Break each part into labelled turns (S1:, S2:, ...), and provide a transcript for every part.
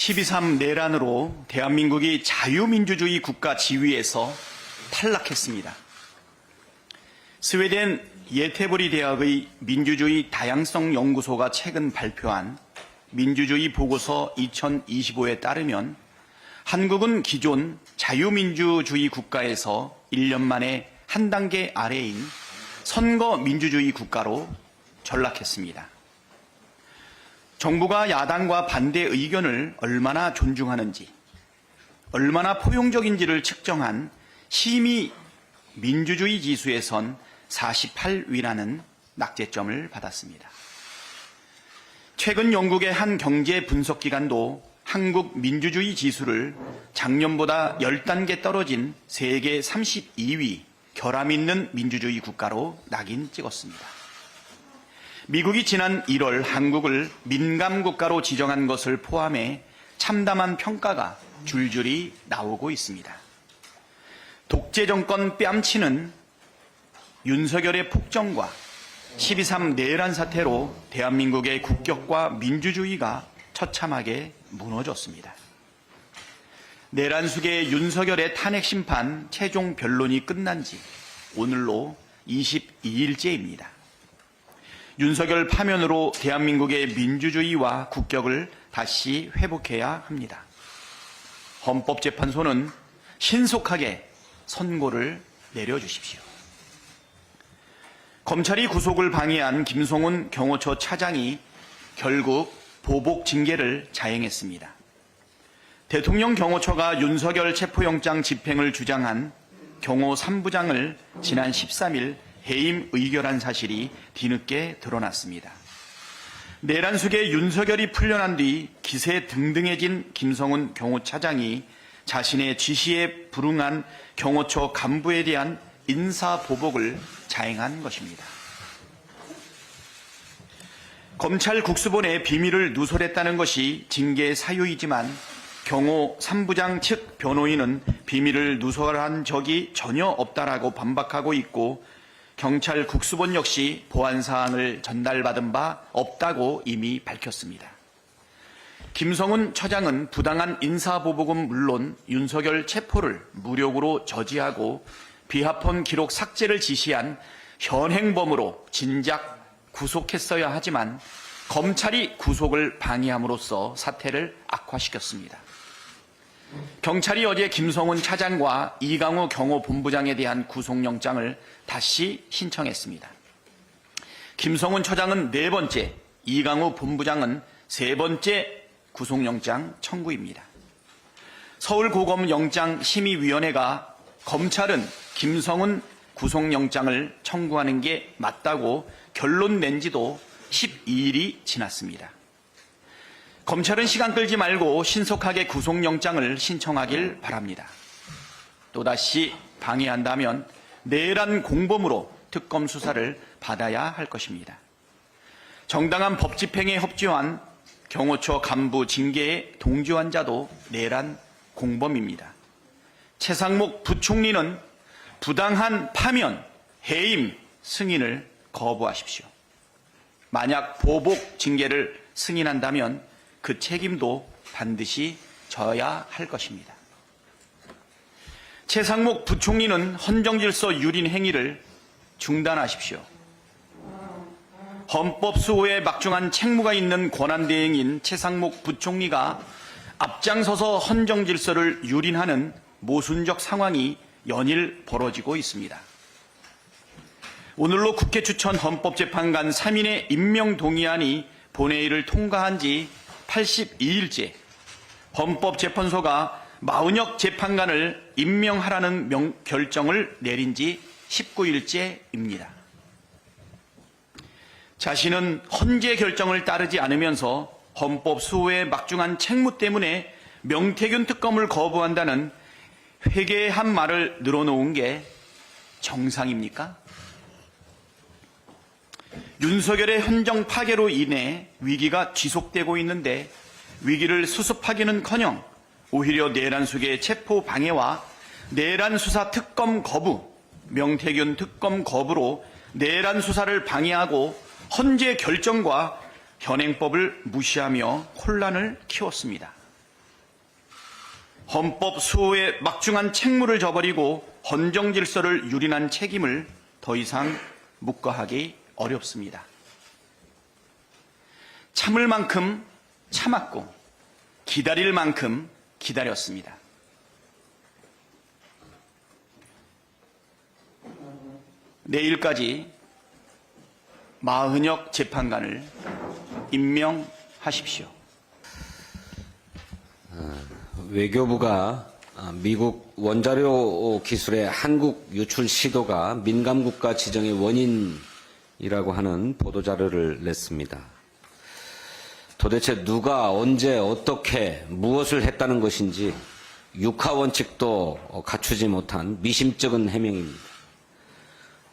S1: 12.3 내란으로 대한민국이 자유민주주의 국가 지위에서 탈락했습니다. 스웨덴 예테보리 대학의 민주주의 다양성 연구소가 최근 발표한 민주주의 보고서 2025에 따르면 한국은 기존 자유민주주의 국가에서 1년 만에 한 단계 아래인 선거 민주주의 국가로 전락했습니다. 정부가 야당과 반대 의견을 얼마나 존중하는지, 얼마나 포용적인지를 측정한 심의 민주주의 지수에선 48위라는 낙제점을 받았습니다. 최근 영국의 한 경제 분석기관도 한국 민주주의 지수를 작년보다 10단계 떨어진 세계 32위 결함 있는 민주주의 국가로 낙인 찍었습니다. 미국이 지난 1월 한국을 민감국가로 지정한 것을 포함해 참담한 평가가 줄줄이 나오고 있습니다. 독재 정권 뺨치는 윤석열의 폭정과 12.3 내란 사태로 대한민국의 국격과 민주주의가 처참하게 무너졌습니다. 내란 수계 윤석열의 탄핵 심판 최종 변론이 끝난 지 오늘로 22일째입니다. 윤석열 파면으로 대한민국의 민주주의와 국격을 다시 회복해야 합니다. 헌법재판소는 신속하게 선고를 내려주십시오. 검찰이 구속을 방해한 김성훈 경호처 차장이 결국 보복 징계를 자행했습니다. 대통령 경호처가 윤석열 체포영장 집행을 주장한 경호 3부장을 지난 13일 해임 의결한 사실이 뒤늦게 드러났습니다. 내란 속에 윤석열이 풀려난 뒤 기세 등등해진 김성훈 경호차장이 자신의 지시에 불응한 경호처 간부에 대한 인사보복을 자행한 것입니다. 검찰 국수본에 비밀을 누설했다는 것이 징계 사유이지만 경호 3부장 측 변호인은 비밀을 누설한 적이 전혀 없다라고 반박하고 있고 경찰 국수본 역시 보안사항을 전달받은 바 없다고 이미 밝혔습니다. 김성훈 처장은 부당한 인사보복은 물론 윤석열 체포를 무력으로 저지하고 비합헌 기록 삭제를 지시한 현행범으로 진작 구속했어야 하지만 검찰이 구속을 방해함으로써 사태를 악화시켰습니다. 경찰이 어제 김성훈 차장과 이강우 경호본부장에 대한 구속영장을 다시 신청했습니다. 김성훈 처장은 4번째, 이강우 본부장은 3번째 구속영장 청구입니다. 서울고검영장심의위원회가 검찰은 김성훈 구속영장을 청구하는 게 맞다고 결론 낸 지도 12일이 지났습니다. 검찰은 시간 끌지 말고 신속하게 구속영장을 신청하길 바랍니다. 또다시 방해한다면 내란 공범으로 특검 수사를 받아야 할 것입니다. 정당한 법 집행에 협조한 경호처 간부 징계에 동조한 자도 내란 공범입니다. 최상목 부총리는 부당한 파면, 해임, 승인을 거부하십시오. 만약 보복 징계를 승인한다면 그 책임도 반드시 져야 할 것입니다. 최상목 부총리는 헌정질서 유린 행위를 중단하십시오. 헌법 수호에 막중한 책무가 있는 권한대행인 최상목 부총리가 앞장서서 헌정질서를 유린하는 모순적 상황이 연일 벌어지고 있습니다. 오늘로 국회 추천 헌법재판관 3인의 임명 동의안이 본회의를 통과한 지 82일째, 헌법재판소가 마은혁 재판관을 임명하라는 결정을 내린 지 19일째입니다. 자신은 헌재 결정을 따르지 않으면서 헌법 수호에 막중한 책무 때문에 명태균 특검을 거부한다는 회개한 말을 늘어놓은 게 정상입니까? 윤석열의 헌정 파괴로 인해 위기가 지속되고 있는데 위기를 수습하기는커녕 오히려 내란 속의 체포 방해와 내란 수사 특검 거부, 명태균 특검 거부로 내란 수사를 방해하고 헌재 결정과 현행법을 무시하며 혼란을 키웠습니다. 헌법 수호에 막중한 책무를 져버리고 헌정 질서를 유린한 책임을 더 이상 묵과하기 어렵습니다. 참을 만큼 참았고 기다릴 만큼 기다렸습니다. 내일까지 마흔역 재판관을 임명하십시오.
S2: 외교부가 미국 원자료 기술의 한국 유출 시도가 민감국가 지정의 원인이라고 하는 보도자료를 냈습니다. 도대체 누가 언제 어떻게 무엇을 했다는 것인지 육하원칙도 갖추지 못한 미심쩍은 해명입니다.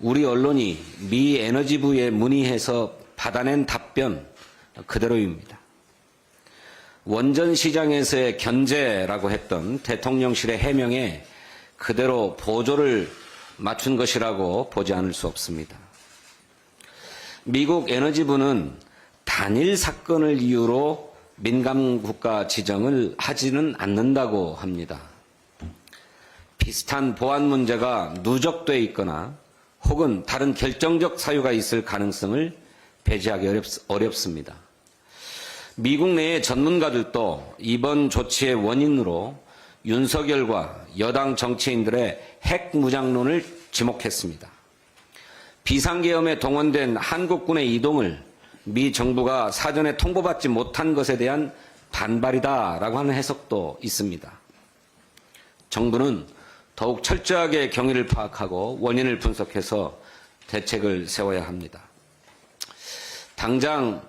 S2: 우리 언론이 미 에너지부에 문의해서 받아낸 답변 그대로입니다. 원전 시장에서의 견제라고 했던 대통령실의 해명에 그대로 보조를 맞춘 것이라고 보지 않을 수 없습니다. 미국 에너지부는 단일 사건을 이유로 민감국가 지정을 하지는 않는다고 합니다. 비슷한 보안 문제가 누적돼 있거나 혹은 다른 결정적 사유가 있을 가능성을 배제하기 어렵습니다. 미국 내의 전문가들도 이번 조치의 원인으로 윤석열과 여당 정치인들의 핵무장론을 지목했습니다. 비상계엄에 동원된 한국군의 이동을 미 정부가 사전에 통보받지 못한 것에 대한 반발이다라고 하는 해석도 있습니다. 정부는 더욱 철저하게 경위를 파악하고 원인을 분석해서 대책을 세워야 합니다. 당장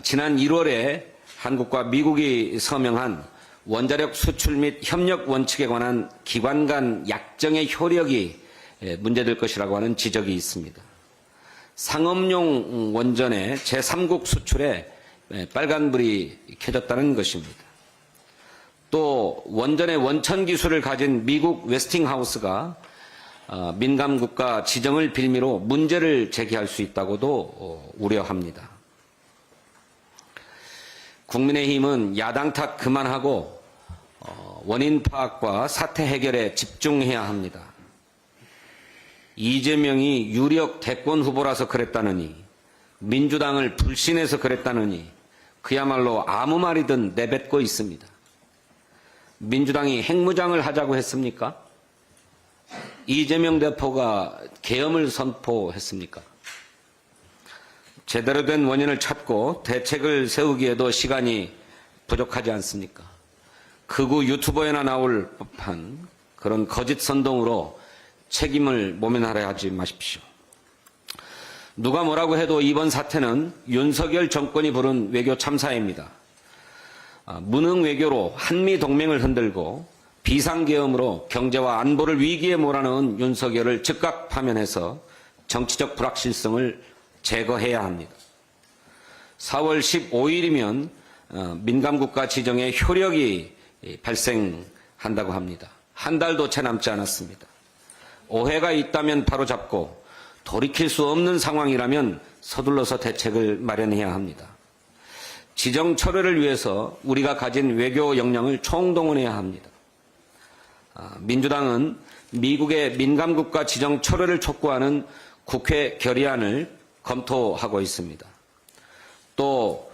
S2: 지난 1월에 한국과 미국이 서명한 원자력 수출 및 협력 원칙에 관한 기관 간 약정의 효력이 문제될 것이라고 하는 지적이 있습니다. 상업용 원전의 제3국 수출에 빨간불이 켜졌다는 것입니다. 또 원전의 원천 기술을 가진 미국 웨스팅하우스가 민감국가 지정을 빌미로 문제를 제기할 수 있다고도 우려합니다. 국민의힘은 야당 탓 그만하고 원인 파악과 사태 해결에 집중해야 합니다. 이재명이 유력 대권 후보라서 그랬다느니 민주당을 불신해서 그랬다느니 그야말로 아무 말이든 내뱉고 있습니다. 민주당이 핵무장을 하자고 했습니까? 이재명 대표가 계엄을 선포했습니까? 제대로 된 원인을 찾고 대책을 세우기에도 시간이 부족하지 않습니까? 극우 유튜버에나 나올 법한 그런 거짓 선동으로 책임을 모면하려 하지 마십시오. 누가 뭐라고 해도 이번 사태는 윤석열 정권이 부른 외교 참사입니다. 무능 외교로 한미 동맹을 흔들고 비상계엄으로 경제와 안보를 위기에 몰아넣은 윤석열을 즉각 파면해서 정치적 불확실성을 제거해야 합니다. 4월 15일이면 민감국가 지정의 효력이 발생한다고 합니다. 한 달도 채 남지 않았습니다. 오해가 있다면 바로잡고 돌이킬 수 없는 상황이라면 서둘러서 대책을 마련해야 합니다. 지정 철회를 위해서 우리가 가진 외교 역량을 총동원해야 합니다. 민주당은 미국의 민감국가 지정 철회를 촉구하는 국회 결의안을 검토하고 있습니다. 또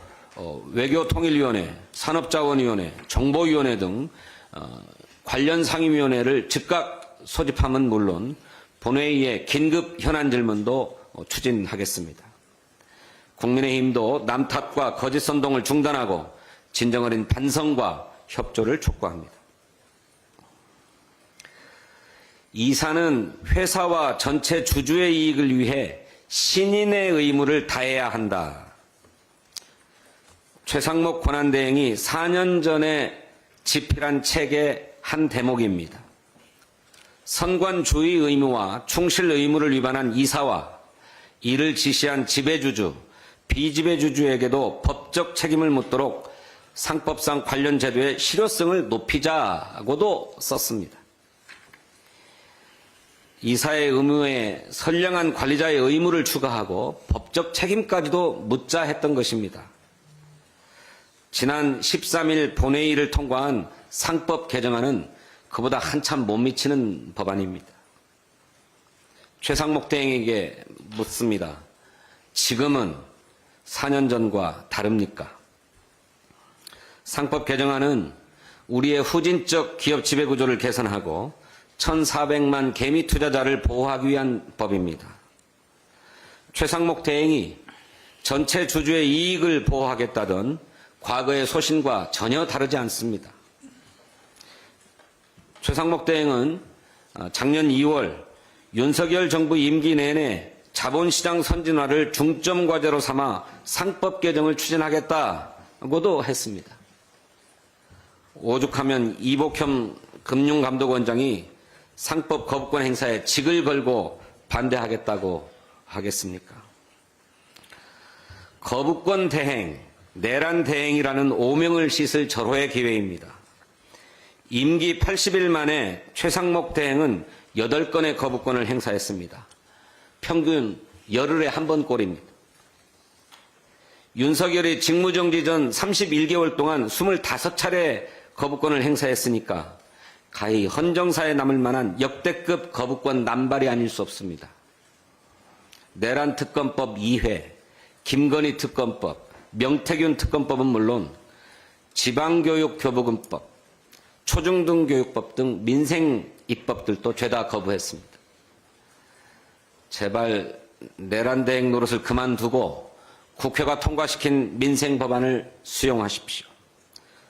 S2: 외교통일위원회, 산업자원위원회, 정보위원회 등 관련 상임위원회를 즉각 소집함은 물론 본회의에 긴급 현안 질문도 추진하겠습니다. 국민의힘도 남 탓과 거짓 선동을 중단하고 진정어린 반성과 협조를 촉구합니다. 이사는 회사와 전체 주주의 이익을 위해 신인의 의무를 다해야 한다. 최상목 권한대행이 4년 전에 집필한 책의 한 대목입니다. 선관주의 의무와 충실 의무를 위반한 이사와 이를 지시한 지배주주, 비지배주주에게도 법적 책임을 묻도록 상법상 관련 제도의 실효성을 높이자고도 썼습니다. 이사의 의무에 선량한 관리자의 의무를 추가하고 법적 책임까지도 묻자 했던 것입니다. 지난 13일 본회의를 통과한 상법 개정안은 그보다 한참 못 미치는 법안입니다. 최상목 대행에게 묻습니다. 지금은 4년 전과 다릅니까? 상법 개정안은 우리의 후진적 기업 지배구조를 개선하고 1,400만 개미 투자자를 보호하기 위한 법입니다. 최상목 대행이 전체 주주의 이익을 보호하겠다던 과거의 소신과 전혀 다르지 않습니다. 최상목 대행은 작년 2월 윤석열 정부 임기 내내 자본시장 선진화를 중점 과제로 삼아 상법 개정을 추진하겠다고도 했습니다. 오죽하면 이복현 금융감독원장이 상법 거부권 행사에 직을 걸고 반대하겠다고 하겠습니까? 거부권 대행, 내란 대행이라는 오명을 씻을 절호의 기회입니다. 임기 80일 만에 최상목 대행은 8건의 거부권을 행사했습니다. 평균 열흘에 한 번 꼴입니다. 윤석열이 직무정지 전 31개월 동안 25차례 거부권을 행사했으니까 가히 헌정사에 남을 만한 역대급 거부권 남발이 아닐 수 없습니다. 내란 특검법 2회, 김건희 특검법, 명태균 특검법은 물론 지방교육교부금법, 초중등교육법 등 민생 입법들도 죄다 거부했습니다. 제발 내란 대행 노릇을 그만두고 국회가 통과시킨 민생 법안을 수용하십시오.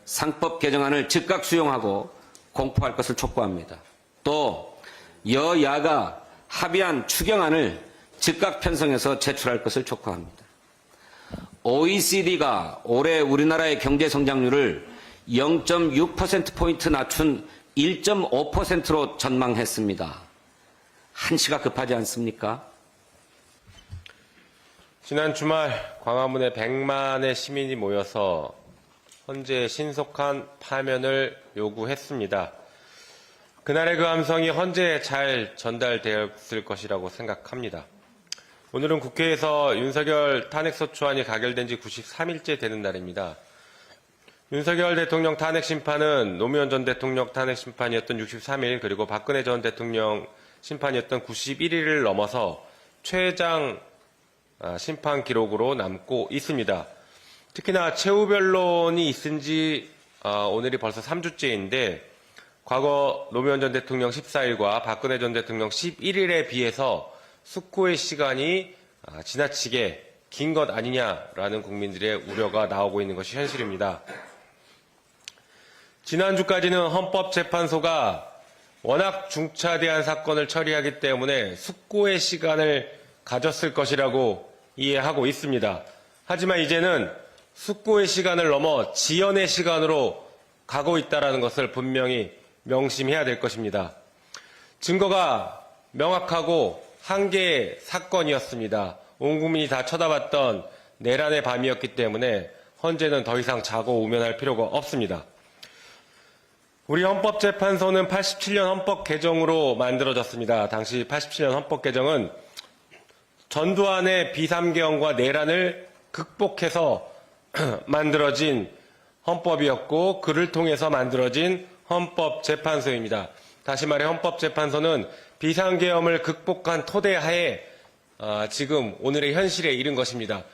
S2: 상법 개정안을 즉각 수용하고 공포할 것을 촉구합니다. 또 여야가 합의한 추경안을 즉각 편성해서 제출할 것을 촉구합니다. OECD가 올해 우리나라의 경제 성장률을 0.6%포인트 낮춘 1.5%로 전망했습니다. 한시가 급하지 않습니까?
S3: 지난 주말 광화문에 100만의 시민이 모여서 헌재의 신속한 파면을 요구했습니다. 그날의 그 함성이 헌재에 잘 전달되었을 것이라고 생각합니다. 오늘은 국회에서 윤석열 탄핵소추안이 가결된 지 93일째 되는 날입니다. 윤석열 대통령 탄핵 심판은 노무현 전 대통령 탄핵 심판이었던 63일 그리고 박근혜 전 대통령 심판이었던 91일을 넘어서 최장 심판 기록으로 남고 있습니다. 특히나 최후 변론이 있은 지 오늘이 벌써 3주째인데 과거 노무현 전 대통령 14일과 박근혜 전 대통령 11일에 비해서 숙고의 시간이 지나치게 긴 것 아니냐라는 국민들의 우려가 나오고 있는 것이 현실입니다. 지난주까지는 헌법재판소가 워낙 중차대한 사건을 처리하기 때문에 숙고의 시간을 가졌을 것이라고 이해하고 있습니다. 하지만 이제는 숙고의 시간을 넘어 지연의 시간으로 가고 있다는 것을 분명히 명심해야 될 것입니다. 증거가 명확하고 한계의 사건이었습니다. 온 국민이 다 쳐다봤던 내란의 밤이었기 때문에 헌재는 더 이상 자고 우면할 필요가 없습니다. 우리 헌법재판소는 87년 헌법 개정으로 만들어졌습니다. 당시 87년 헌법 개정은 전두환의 비삼계엄과 내란을 극복해서 만들어진 헌법이었고 그를 통해서 만들어진 헌법재판소입니다. 다시 말해 헌법재판소는 비상계엄을 극복한 토대하에 지금 오늘의 현실에 이른 것입니다.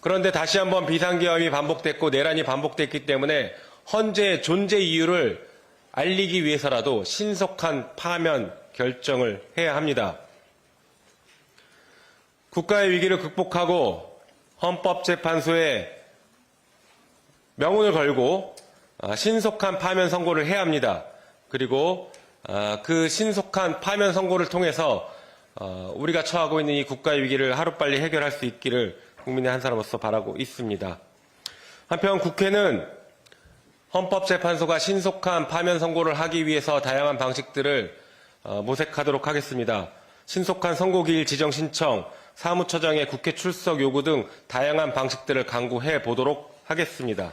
S3: 그런데 다시 한번 비상계엄이 반복됐고 내란이 반복됐기 때문에 헌재의 존재 이유를 알리기 위해서라도 신속한 파면 결정을 해야 합니다. 국가의 위기를 극복하고 헌법재판소에 명운을 걸고 신속한 파면 선고를 해야 합니다. 그리고 그 신속한 파면 선고를 통해서 우리가 처하고 있는 이 국가의 위기를 하루빨리 해결할 수 있기를 국민의 한 사람으로서 바라고 있습니다. 한편 국회는 헌법재판소가 신속한 파면 선고를 하기 위해서 다양한 방식들을 모색하도록 하겠습니다. 신속한 선고기일 지정 신청, 사무처장의 국회 출석 요구 등 다양한 방식들을 강구해 보도록 하겠습니다.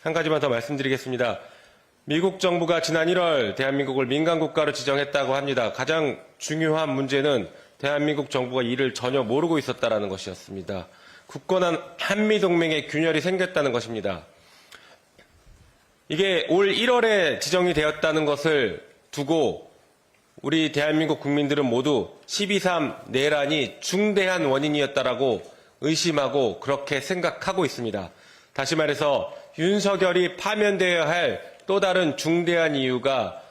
S3: 한 가지만 더 말씀드리겠습니다. 미국 정부가 지난 1월 대한민국을 민간국가로 지정했다고 합니다. 가장 중요한 문제는 대한민국 정부가 이를 전혀 모르고 있었다는 것이었습니다. 굳건한 한미동맹의 균열이 생겼다는 것입니다. 이게 올 1월에 지정이 되었다는 것을 두고 우리 대한민국 국민들은 모두 12.3 내란이 중대한 원인이었다라고 의심하고 그렇게 생각하고 있습니다. 다시 말해서 윤석열이 파면되어야 할 또 다른 중대한 이유가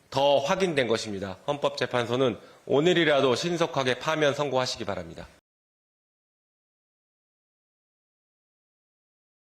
S3: 더 확인된 것입니다. 헌법재판소는 오늘이라도 신속하게 파면 선고하시기 바랍니다.